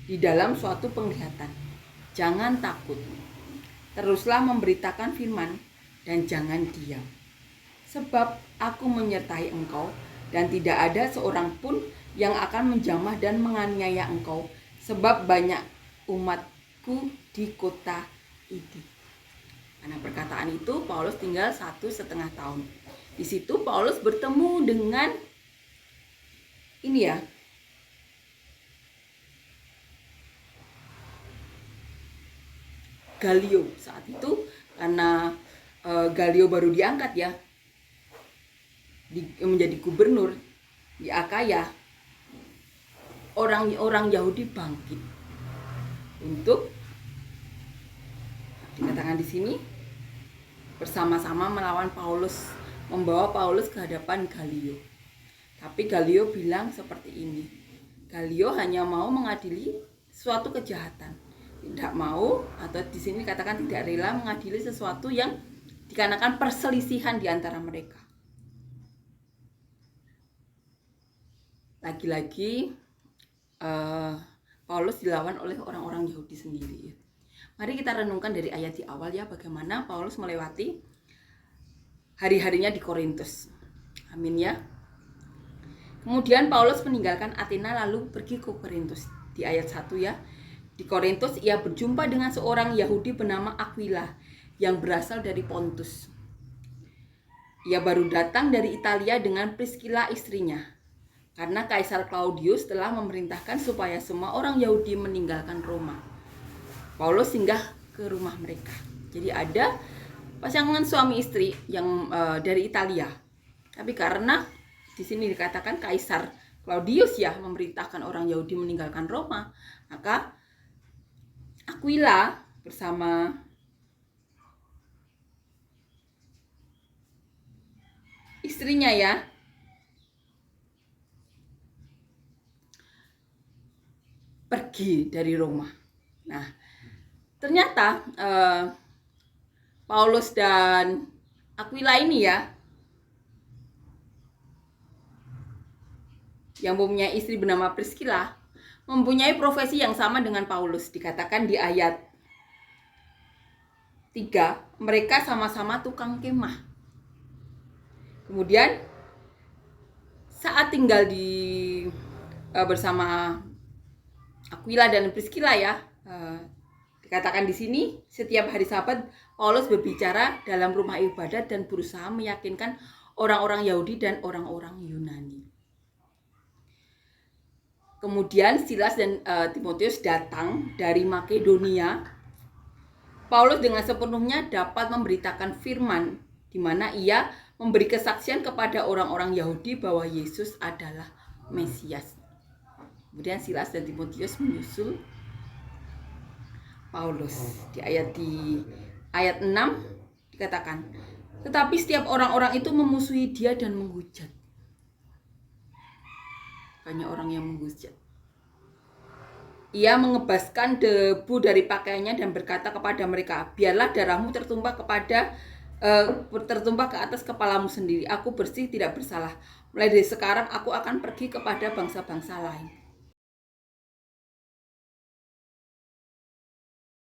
di dalam suatu penglihatan. Jangan takut. Teruslah memberitakan firman dan jangan diam. Sebab aku menyertai engkau dan tidak ada seorang pun yang akan menjamah dan menganiaya engkau, sebab banyak umatku di kota ini. Karena perkataan itu Paulus tinggal 1,5 tahun. Di situ Paulus bertemu dengan Galio saat itu, karena Galio baru diangkat ya menjadi gubernur di Akaya. Orang-orang Yahudi bangkit untuk dikatakan di sini bersama-sama melawan Paulus, membawa Paulus ke hadapan Galio. Tapi Galio bilang seperti ini. Galio hanya mau mengadili suatu kejahatan. Tidak mau, atau di sini katakan tidak rela mengadili sesuatu yang dikarenakan perselisihan di antara mereka. Lagi-lagi Paulus dilawan oleh orang-orang Yahudi sendiri. Mari kita renungkan dari ayat di awal ya, bagaimana Paulus melewati hari-harinya di Korintus. Amin ya. Kemudian Paulus meninggalkan Athena lalu pergi ke Korintus. Di ayat 1 ya. Di Korintus ia berjumpa dengan seorang Yahudi bernama Aquila yang berasal dari Pontus. Ia baru datang dari Italia dengan Priscilla istrinya. Karena Kaisar Claudius telah memerintahkan supaya semua orang Yahudi meninggalkan Roma. Paulus singgah ke rumah mereka. Jadi ada pasangan suami istri yang dari Italia. Tapi karena di sini dikatakan Kaisar Claudius ya memerintahkan orang Yahudi meninggalkan Roma, maka Aquila bersama istrinya ya pergi dari Roma. Nah, ternyata Paulus dan Aquila ini ya, yang mempunyai istri bernama Priscilla, mempunyai profesi yang sama dengan Paulus. Dikatakan di ayat 3, mereka sama-sama tukang kemah. Kemudian saat tinggal bersama Aquila dan Priscilla ya, dikatakan di sini setiap hari Sabat Paulus berbicara dalam rumah ibadat dan berusaha meyakinkan orang-orang Yahudi dan orang-orang Yunani. Kemudian Silas dan Timotius datang dari Makedonia. Paulus dengan sepenuhnya dapat memberitakan firman, di mana ia memberi kesaksian kepada orang-orang Yahudi bahwa Yesus adalah Mesias. Kemudian Silas dan Timotius menyusul Paulus. Di ayat 6 dikatakan, tetapi setiap orang-orang itu memusuhi dia dan menghujat. Banyak orang yang menghujat. Ia mengebaskan debu dari pakaiannya dan berkata kepada mereka, biarlah darahmu tertumpah ke atas kepalamu sendiri. Aku bersih, tidak bersalah. Mulai dari sekarang aku akan pergi kepada bangsa-bangsa lain.